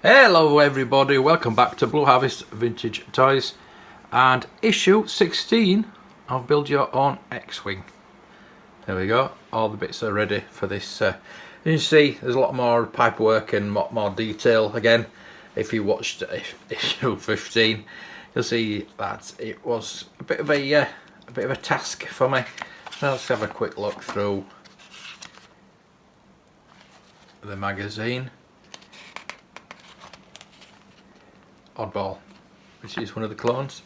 Hello everybody, welcome back to Blue Harvest Vintage Toys and issue 16 of Build Your Own X-Wing. There we go, all the bits are ready for this. You can see there's a lot more pipework and more detail. Again, if you watched issue 15, you'll see that it was a bit of a task for me. So let's have a quick look through the magazine. Oddball, which is one of the clones.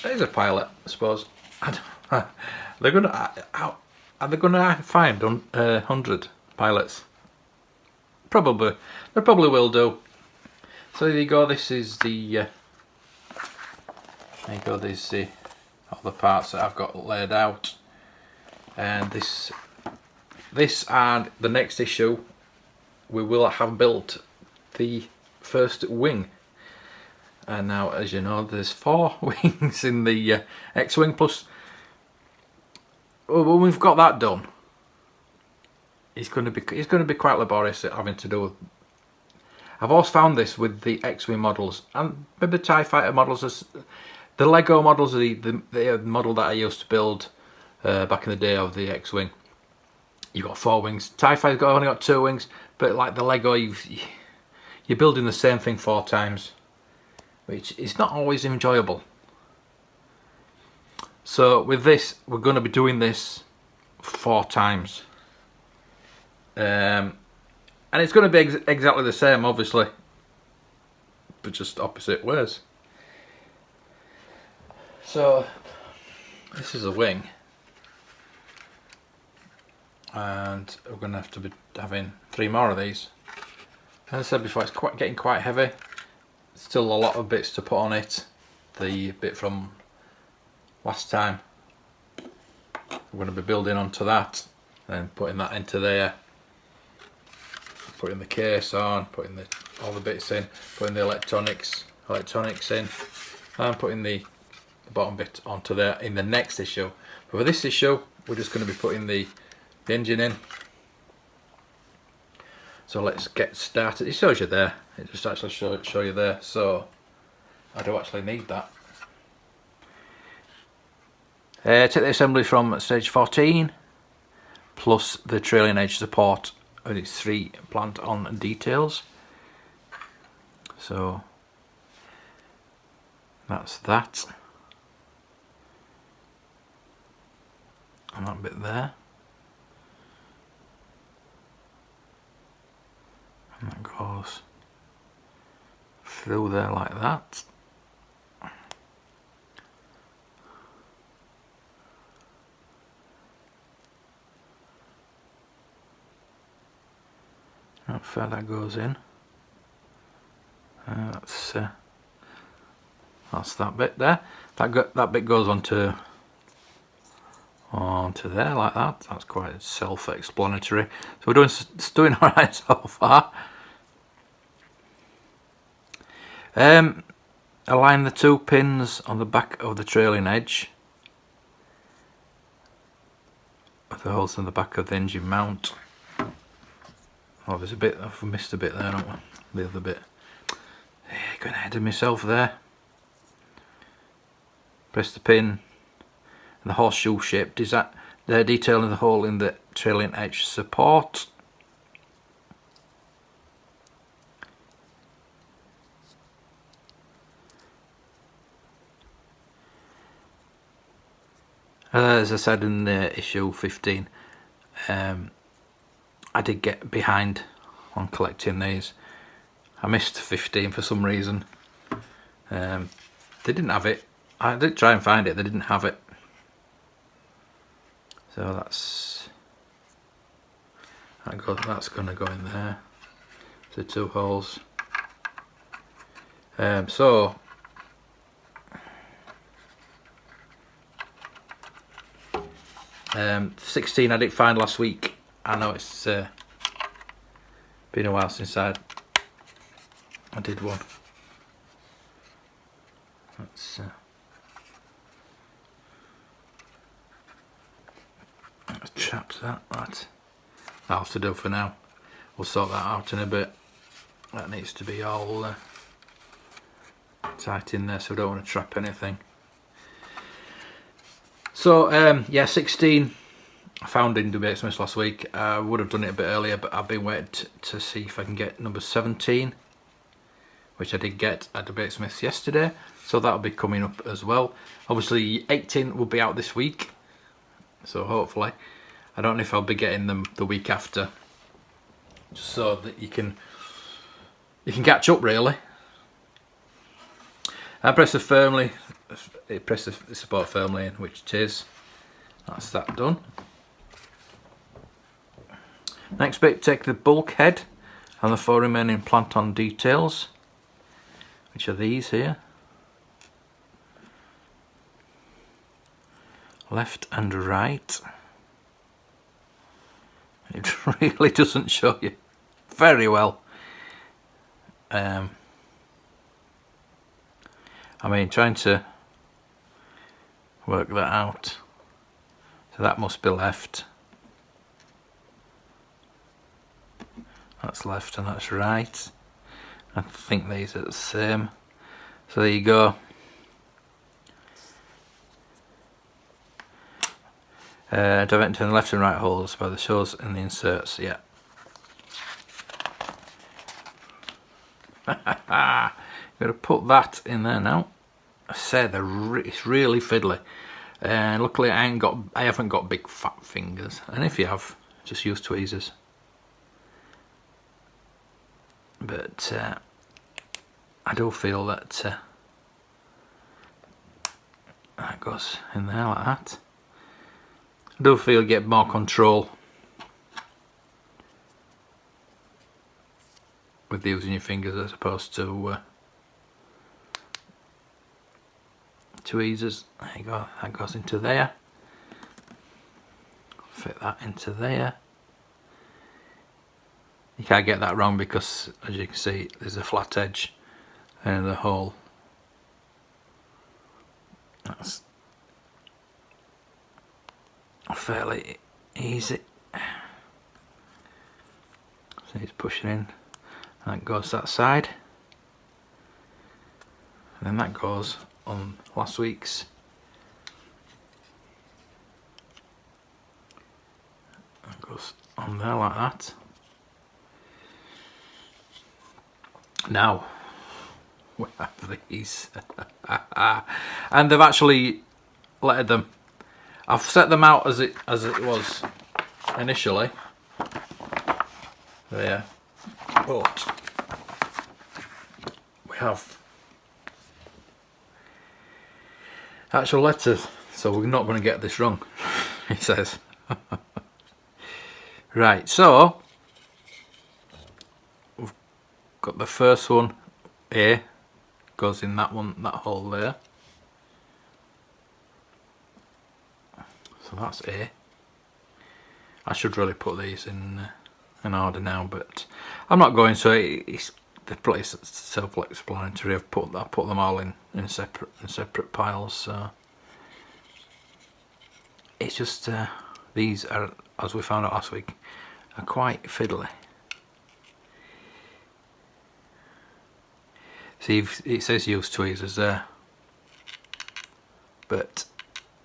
There's a pilot, I suppose. They're gonna are they gonna find 100 pilots? Probably. They probably will do. So there you go. This is the. There you go. There's all the parts that I've got laid out, and this and the next issue, we will have built the first wing. And now, as you know, there's 4 wings in the X-Wing, plus when we've got that done, it's going to be quite laborious having to do. I've always found this with the X-Wing models and maybe the TIE Fighter models. The Lego models are the model that I used to build back in the day of the X-Wing. You've got 4 wings. TIE Fighter's only got 2 wings, but like the Lego, you're building the same thing 4 times. Which is not always enjoyable. So with this, we're going to be doing this 4 times. And it's going to be exactly the same, obviously, but just opposite ways. So this is a wing. And we're going to have to be having 3 more of these. As I said before, it's getting quite heavy. Still a lot of bits to put on it. The bit from last time, we're going to be building onto that and putting that into there, putting the case on, putting all the bits in, putting the electronics in, and putting the bottom bit onto there in the next issue. But for this issue, we're just going to be putting the engine in. So let's get started. It shows you there. It just actually show you there. So I do actually need that. Take the assembly from stage 14 plus the trailing edge support, and it's 3 plant on details. So that's that. And that bit there. And that goes through there like that. How far that goes in. That's that bit there. That bit goes onto there like that. That's quite self-explanatory. So we're doing all right so far. Align the 2 pins on the back of the trailing edge with the holes in the back of the engine mount. Oh, there's a bit, I've missed a bit there, haven't I? The other bit. Going ahead of myself there. Press the pin and the horseshoe shape. They're detailing the hole in the trailing edge support. As I said in issue 15, I did get behind on collecting these. I missed 15 for some reason. They didn't have it. I did try and find it, they didn't have it. So that's going to go in there. The 2 holes. So 16 I didn't find last week. I know it's been a while since I did one. Let's chap that. That'll have to do for now. We'll sort that out in a bit. That needs to be all tight in there, so I don't want to trap anything. So yeah, 16 I found in debate Smiths last week. I would have done it a bit earlier, but I've been waiting to see if I can get number 17, which I did get at debate Smiths yesterday, so that'll be coming up as well. Obviously 18 will be out this week, so hopefully. I don't know if I'll be getting them the week after, just so that you can catch up really. I press the support firmly in, which it is. That's that done. Next bit, take the bulkhead and the 4 remaining plant-on details, which are these here. Left and right. It really doesn't show you very well. I mean, trying to work that out. So that must be left. That's left and that's right. I think these are the same. So there you go. Divert between the left and right holes by the shows in the inserts. Yeah. Got to put that in there now. I said it's really fiddly. Luckily I haven't got big fat fingers, and if you have, just use tweezers. But I do feel that that goes in there like that. I do feel you get more control with using your fingers as opposed to tweezers. There you go, that goes into there. Fit that into there. You can't get that wrong because, as you can see, there's a flat edge and the hole. That's fairly easy. So he's pushing in. That goes that side. And then that goes on last week's. That goes on there like that. Now we have these. And they've actually lettered them. I've set them out as it was initially. There. But we have actual letters, so we're not going to get this wrong, he says. Right, so we've got the first one, A, goes in that one, that hole there. So that's A. I should really put these in order now, but I'm not going, so it's the place that's self-explanatory. I've put them all in separate piles. So it's just these are, as we found out last week, are quite fiddly. See, it says use tweezers there, but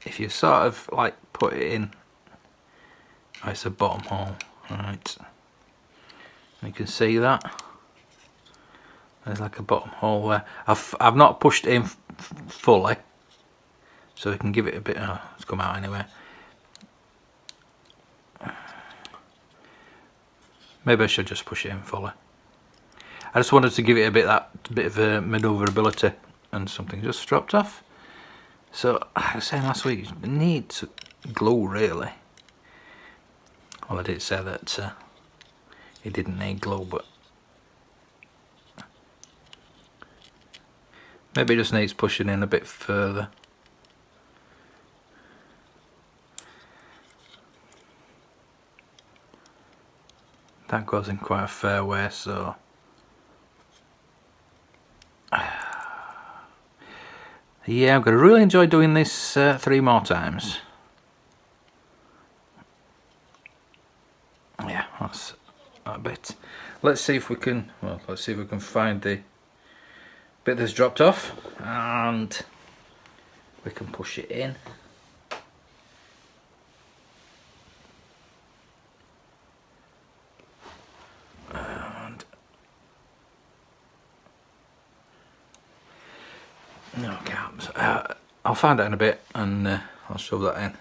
if you sort of like put it in, oh, it's a bottom hole, right? You can see that there's like a bottom hole there. I've not pushed it in fully, so we can give it a bit. Oh, it's come out anyway. Maybe I should just push it in fully. I just wanted to give it a bit of a manoeuvrability, and something just dropped off. So I was saying last week, it needs glue really. Well, I did say that it didn't need glue, but maybe it just needs pushing in a bit further. That goes in quite a fair way, so yeah, I'm going to really enjoy doing this 3 more times. Yeah, that's that bit. Let's see if we can, well, let's see if we can find the bit that's dropped off, and we can push it in. And no caps. I'll find out in a bit, and I'll shove that in.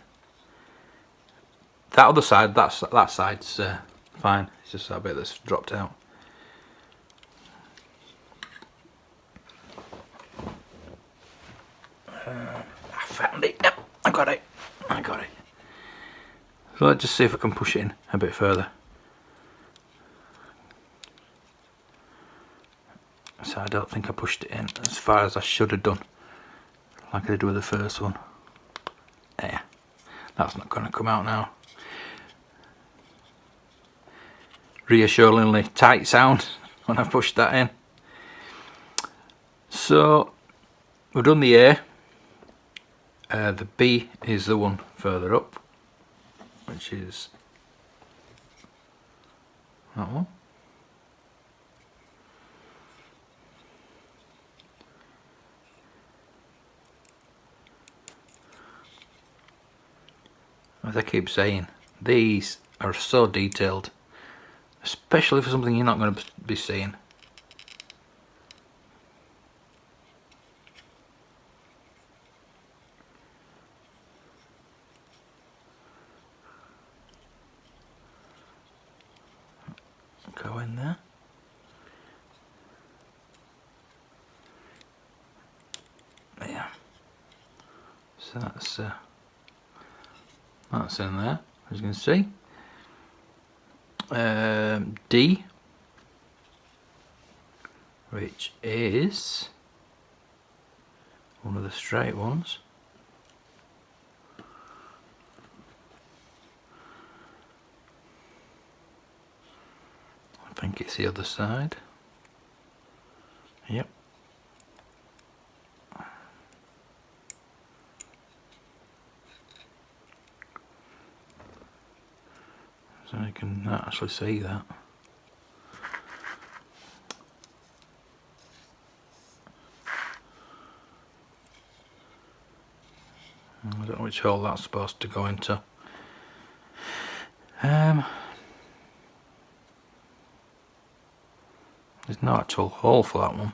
That other side, that side's fine. It's just that bit that's dropped out. I found it. Yep, I got it. So let's just see if I can push it in a bit further. So I don't think I pushed it in as far as I should have done, like I did with the first one. Yeah, that's not going to come out now. Reassuringly tight sound when I pushed that in. So we've done the A. The B is the one further up, which is that one. As I keep saying, these are so detailed, especially for something you're not going to be seeing. Go in there. Yeah. So that's in there, as you can see. D, which is one of the straight ones. I think it's the other side. Yep. So you can actually see that. I don't know which hole that's supposed to go into. There's no actual hole for that one.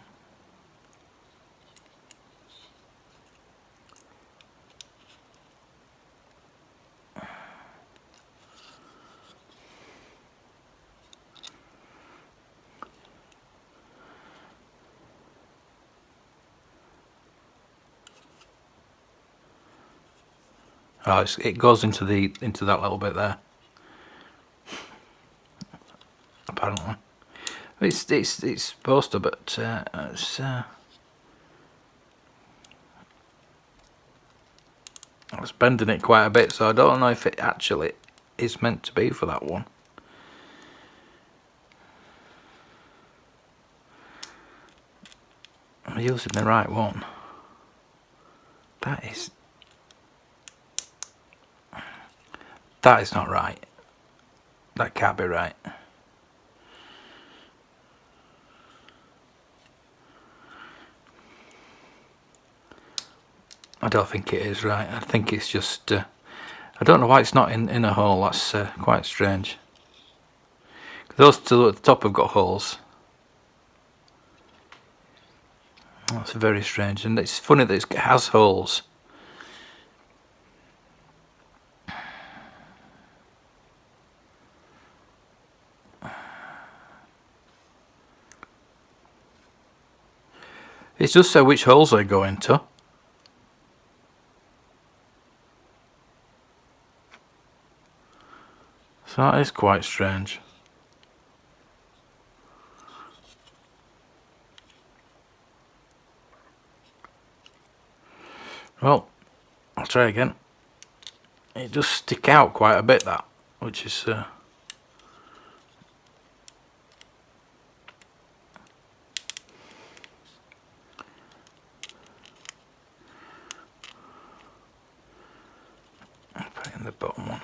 Oh, it goes into that little bit there. Apparently, it's supposed to, but it's bending it quite a bit, so I don't know if it actually is meant to be for that one. I'm using the right one. That is not right. That can't be right. I don't think it is right. I think it's just I don't know why it's not in a hole. That's quite strange. Those two at the top have got holes. That's very strange, and it's funny that it has holes. It's just so which holes they go into. So that is quite strange. Well, I'll try again. It does stick out quite a bit, that, which is I'll put it in the bottom one,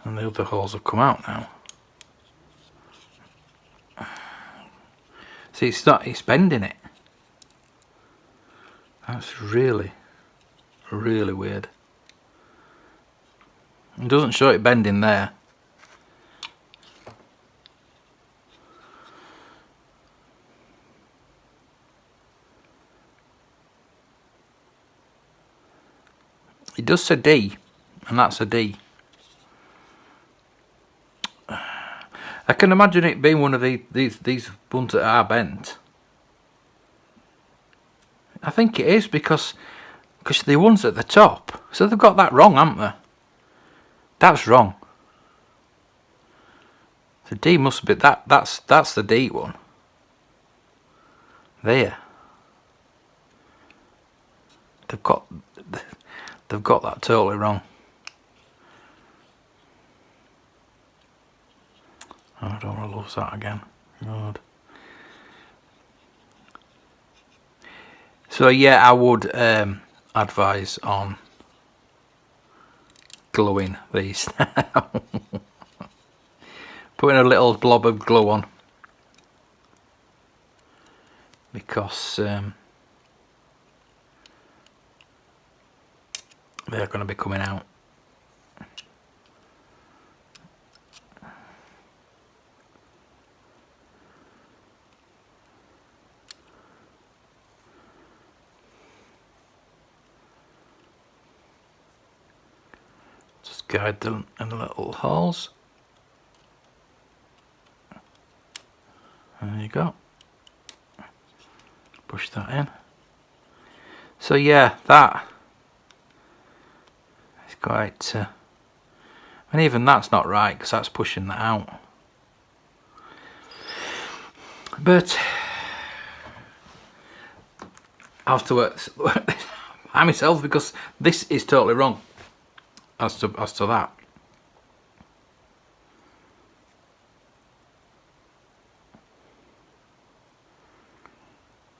and the other holes have come out now. See, it's bending it. That's really, really weird. It doesn't show it bending there. It does say D, and that's a D. I can imagine it being one of these ones that are bent. I think it is because the ones at the top, so they've got that wrong, haven't they? That's wrong. The D must be that's the D one. There. They've got that totally wrong. Oh, I don't want to lose that again. God. So yeah, I would advise on gluing these. Putting a little blob of glue on, because they're going to be coming out. Just guide them in the little holes. There you go. Push that in. So yeah, that is quite and even that's not right, because that's pushing that out. But I have to work by myself, because this is totally wrong as to that.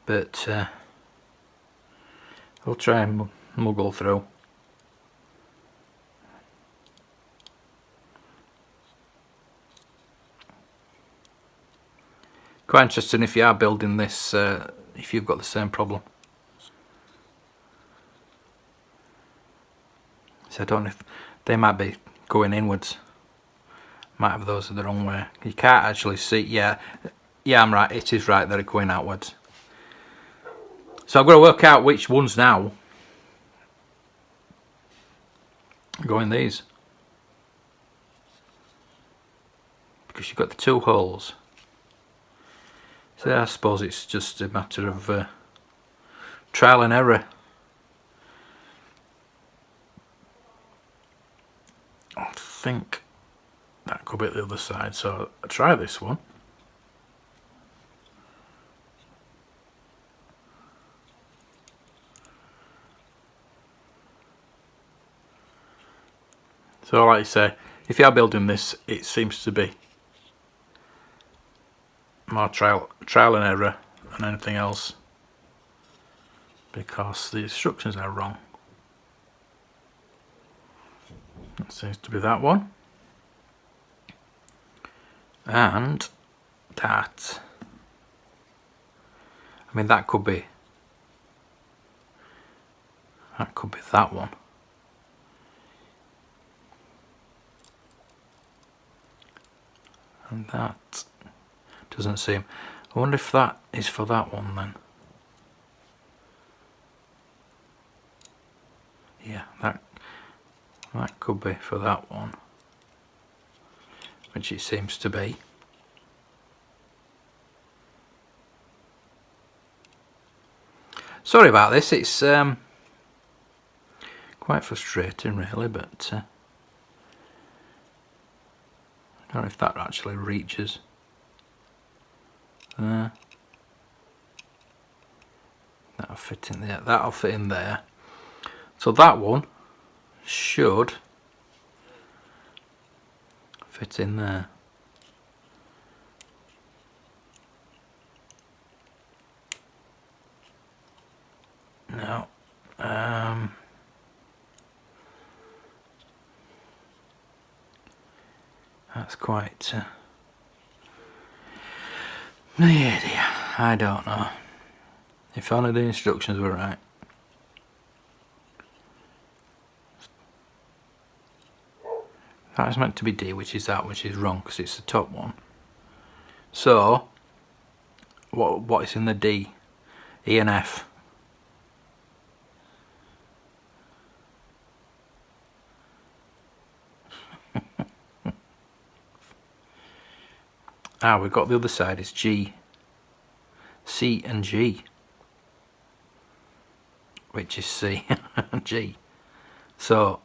But I'll try and muggle through. Quite interesting if you are building this, if you've got the same problem. So I don't know if they might be going inwards. Might have those the wrong way. You can't actually see. Yeah, I'm right. It is right that they're going outwards. So I've got to work out which ones now go in these, because you've got the two holes. So I suppose it's just a matter of trial and error. I think that could be at the other side, so I'll try this one. So like I say, if you are building this, it seems to be more trial and error than anything else, because the instructions are wrong. That seems to be that one. And that, I mean, that could be that one. And that doesn't seem. I wonder if that is for that one then. Yeah, that could be for that one, which it seems to be. Sorry about this, it's quite frustrating really, but I don't know if that actually reaches. That'll fit in there. That'll fit in there. So that one should fit in there. No. That's quite. Yeah, dear. I don't know. If only the instructions were right. That was meant to be D, which is that, which is wrong because it's the top one. So, what is in the D? E and F. We've got the other side, it's G. C and G. Which is C and G. So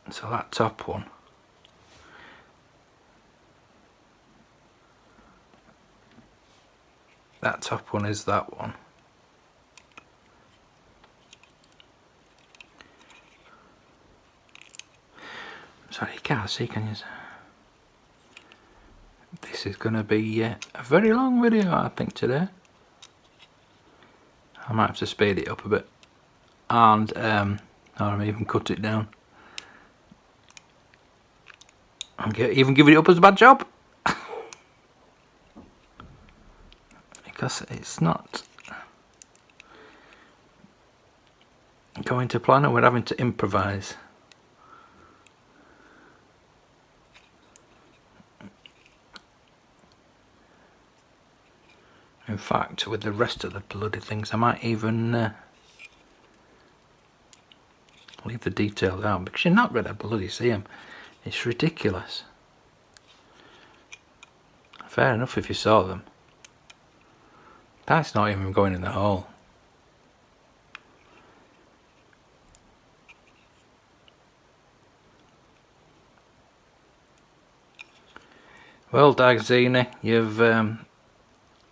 that top one. That top one is that one. Sorry, you can't see, can you? This is going to be a very long video, I think, today. I might have to speed it up a bit. And, or I may even cut it down. And even give it up as a bad job. Because it's not going to plan, and we're having to improvise. In fact, with the rest of the bloody things, I might even leave the details out, because you're not going to bloody see them. It's ridiculous. Fair enough if you saw them. That's not even going in the hole. Well, Dagzini, you've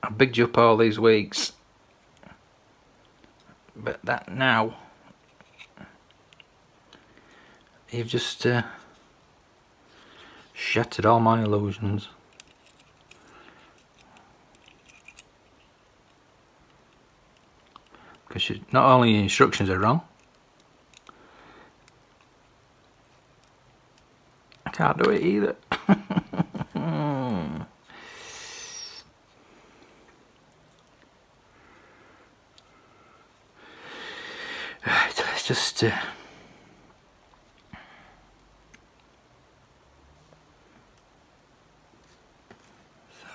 I've bigged you up all these weeks, but that now you've just shattered all my illusions. Because not only your instructions are wrong, I can't do it either. Right, let's just so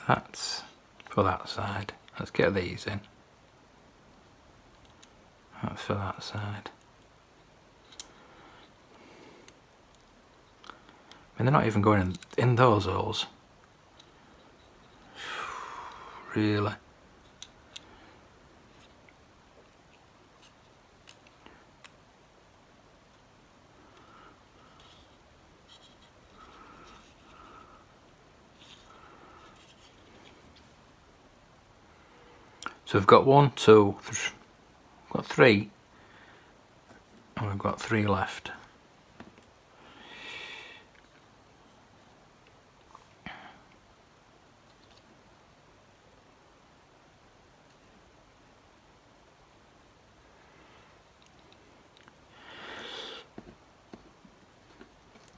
that's for that side. Let's get these in. That's for that side. I mean, they're not even going in those holes. Really. So we've got 1, 2, we've got 3, and we've got 3 left.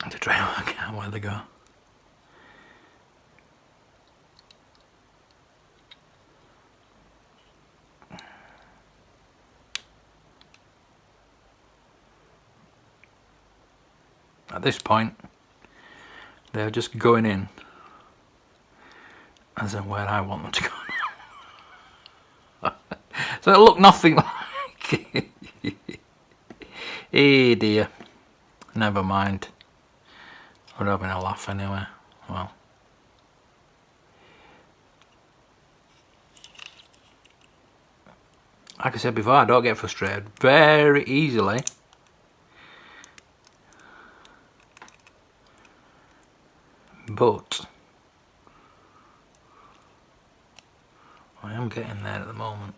To try and work out where they go. At this point, they're just going in as in where I want them to go. So it'll look nothing like Eh dear. Never mind. We're having a laugh anyway. Well. Like I said before, I don't get frustrated very easily. But I am getting there at the moment.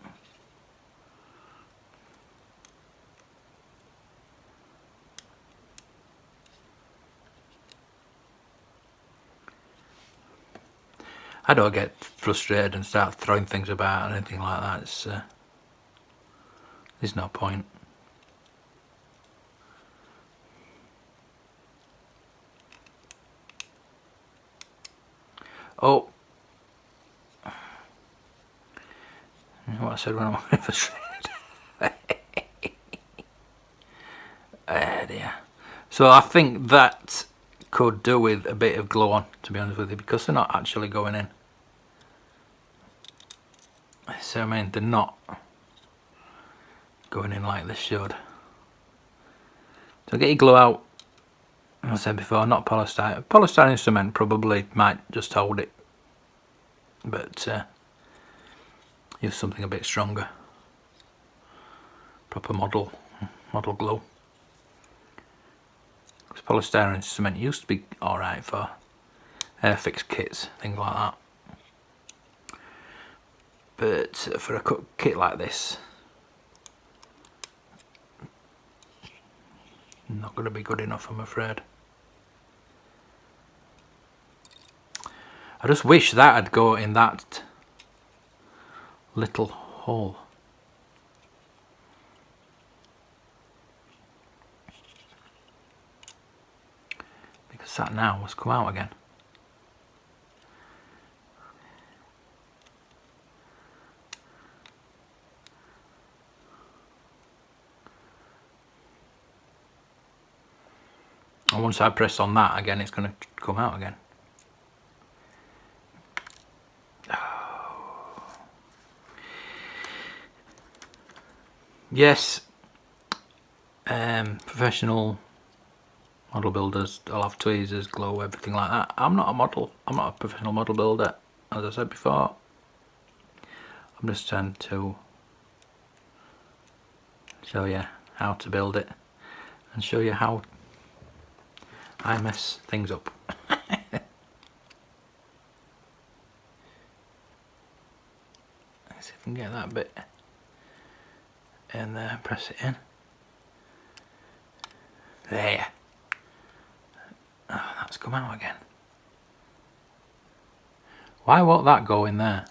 I don't get frustrated and start throwing things about or anything like that. It's, there's no point. Oh, what I said when I went for shred. Dear. So I think that could do with a bit of glue on, to be honest with you, because they're not actually going in. So I mean, they're not going in like they should. So get your glue out. As I said before, not polystyrene. Polystyrene cement probably might just hold it, but use something a bit stronger. Proper model glue. Because polystyrene cement used to be alright for airfix kits, things like that. But for a kit like this, not going to be good enough, I'm afraid. I just wish that would go in that little hole. Because that now must come out again. And once I press on that again, it's going to come out again. Yes, professional model builders, I'll have tweezers, glue, everything like that. I'm not a model, I'm not a professional model builder, as I said before. I'm just trying to show you how to build it and show you how I mess things up. Let's see if we can get that bit in there, press it in. There. Oh, that's come out again. Why won't that go in there?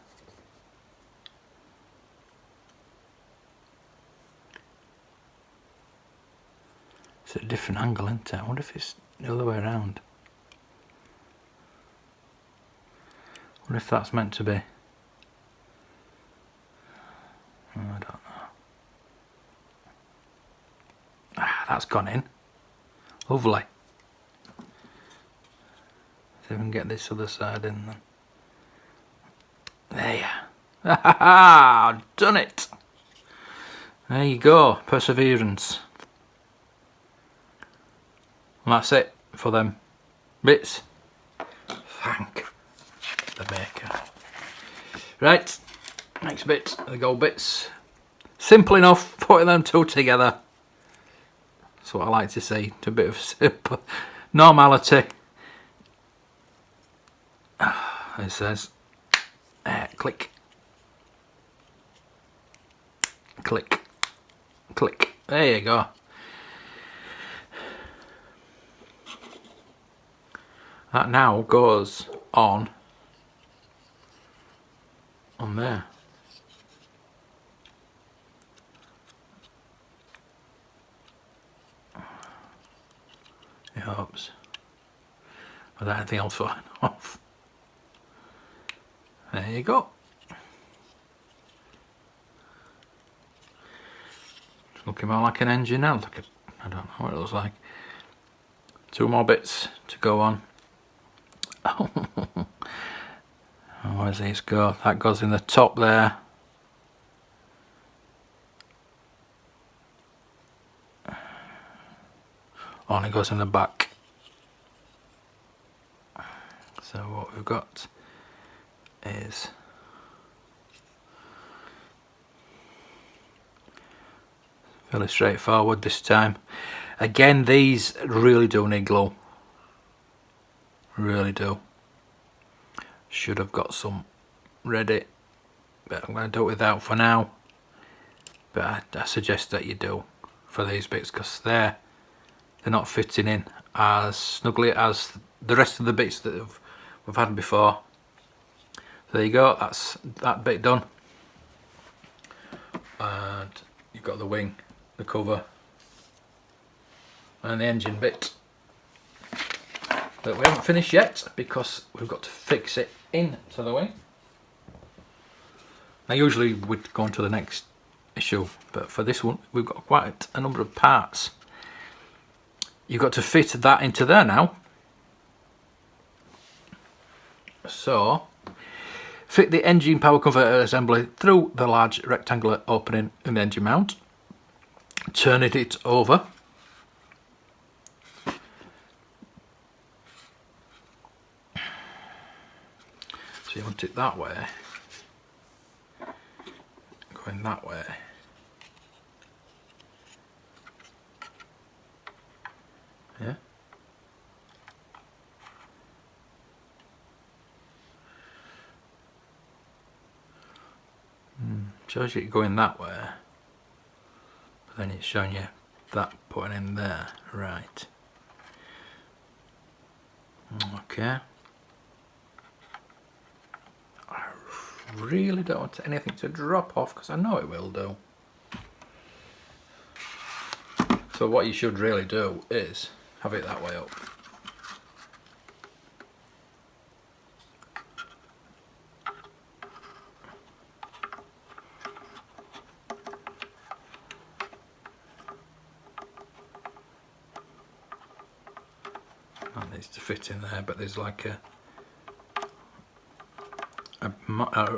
It's a different angle, isn't it? I wonder if it's the other way around. I wonder if that's meant to be. I don't know. Ah, that's gone in. Lovely. See if we can get this other side in then. There. Ha ha! Done it! There you go. Perseverance. And that's it for them bits. Thank the maker. Right, next bit, the gold bits. Simple enough, putting them two together. That's what I like to see, to a bit of simple normality. It says, click, click, click. There you go. That now goes on there. It helps. Without anything else falling off. There you go. It's looking more like an engine now. Look at, I don't know what it looks like. Two more bits to go on. Oh, where's these go? That goes in the top there. Oh, and it goes in the back. So what we've got is fairly straightforward this time. Again, these really do need glue. Really do. Should have got some ready, but I'm going to do it without for now. But I suggest that you do for these bits, because they're not fitting in as snugly as the rest of the bits that we've had before. So there you go, that's that bit done. And you've got the wing, the cover, and the engine bit. But we haven't finished yet because we've got to fix it into the wing. Now usually we'd go on to the next issue, but for this one we've got quite a number of parts. You've got to fit that into there now. So fit the engine power converter assembly through the large rectangular opening in the engine mount. Turn it over. So you want it that way, going that way. Yeah. Shows you going that way, but then it's showing you that putting in there, right? Okay. I really don't want anything to drop off because I know it will do. So what you should really do is have it that way up. That needs to fit in there, but there's like a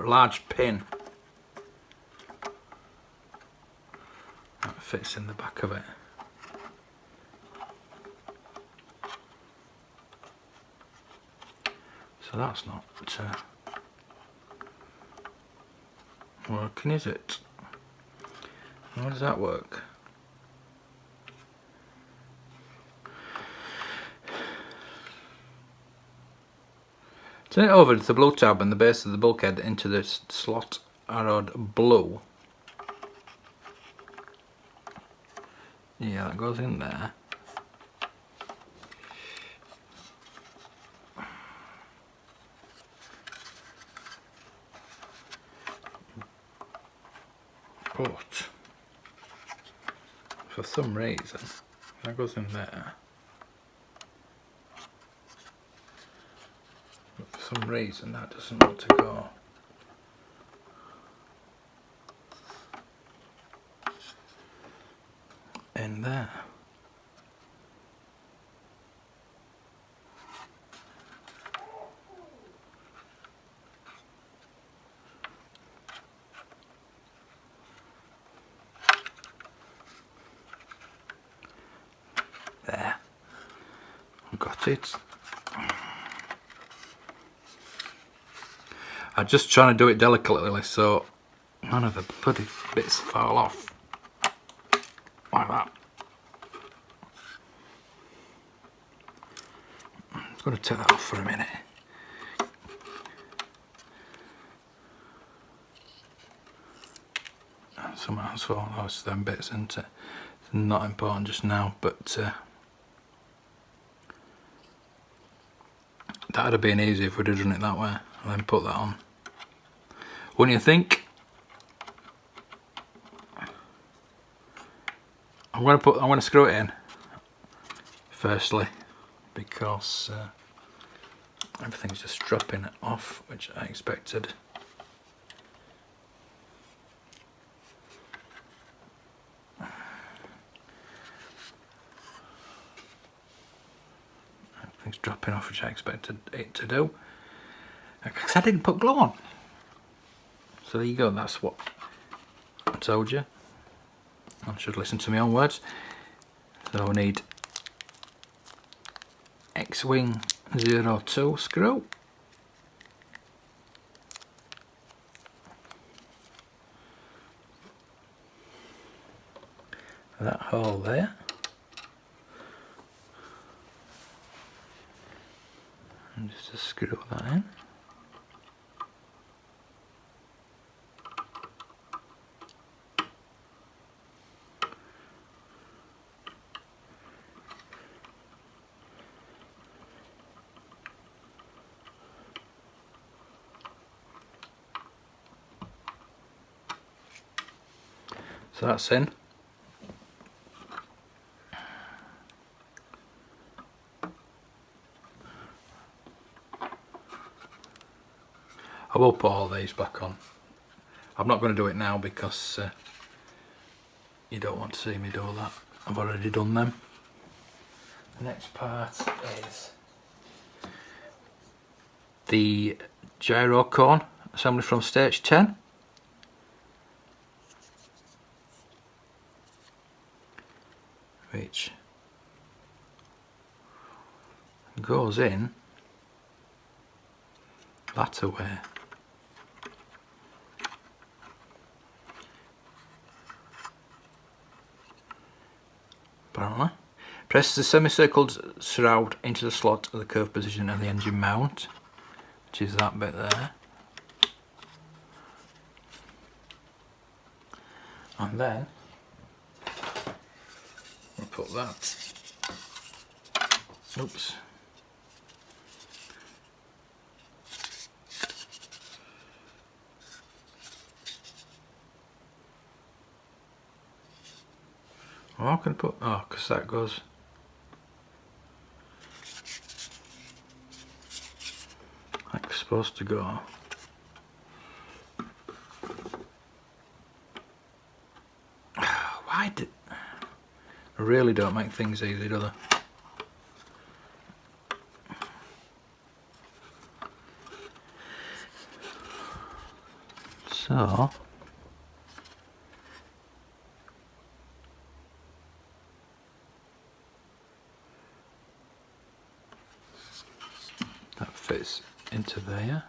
large pin that fits in the back of it. So that's not working, is it? How does that work? Turn it over to the blue tab and the base of the bulkhead into the slot arrowed blue. Yeah, that goes in there. But for some reason that goes in there. But for some reason that doesn't want to go. In there. There. Got it. I'm just trying to do it delicately so none of the bloody bits fall off. Like that. I'm just going to take that off for a minute. Someone else for all those them bits, isn't it? It's not important just now, but that would have been easy if we'd have done it that way and then put that on. Wouldn't you think? I'm going to screw it in firstly because everything's just dropping off, which I expected. Everything's dropping off, which I expected it to do. Because I didn't put glue on. So there you go, that's what I told you. I should listen to my own words. So we need X-Wing 02 screw. That hole there. And just to screw that in. So that's in. I will put all these back on I'm not going to do it now because you don't want to see me do that. I've already done them. The next part is the gyro cone assembly from stage 10. Which goes in that way. Apparently. Press the semicircled shroud into the slot of the curved position of the engine mount, which is that bit there. And then we'll put that. Oops. Oh, I can put, oh, because that goes. That's supposed to go. Why did. I really don't make things easy, do they? So. That fits into there.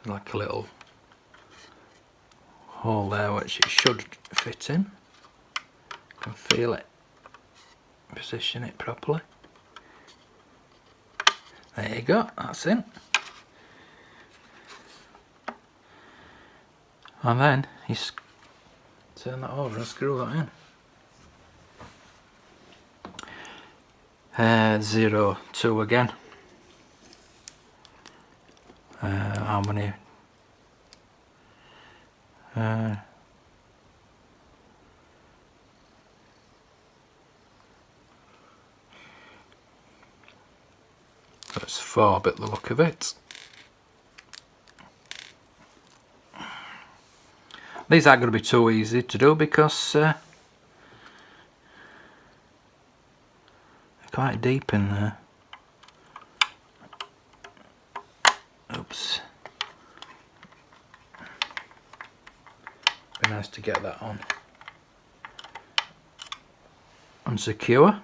Like a little hole there which it should fit in. You can feel it. Position it properly. There you go, that's in. And then you turn that over and screw that in. 0, 2 again. How many? That's 4, but the look of it. These aren't going to be too easy to do because they're quite deep in there. Oops. Be nice to get that on and secure.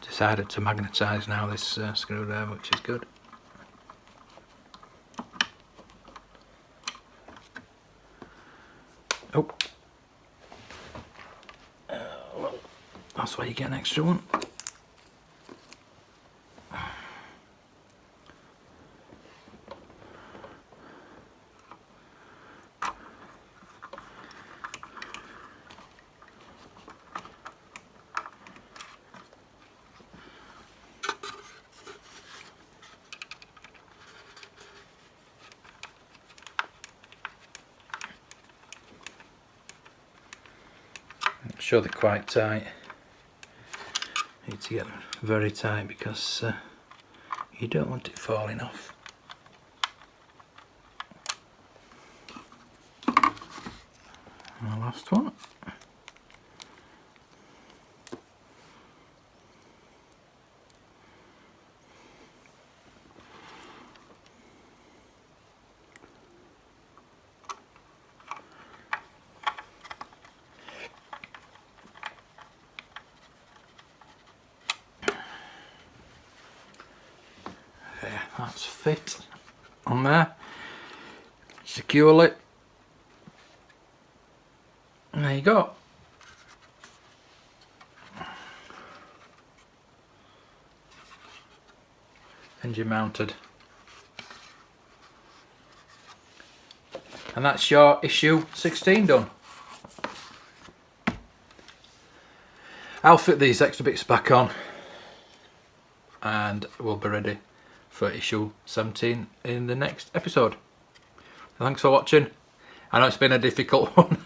Decided to magnetise now this screwdriver, which is good. Oh, well, that's why you get an extra one. I'm sure they're quite tight. Need to get them very tight because you don't want it falling off. And the last one. There, that's fit on there. Securely. And there you go. Engine mounted. And that's your issue 16 done. I'll fit these extra bits back on and we'll be ready for issue 17 in the next episode. Thanks for watching. I know it's been a difficult one,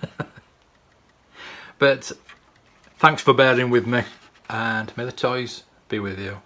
but thanks for bearing with me, and may the toys be with you.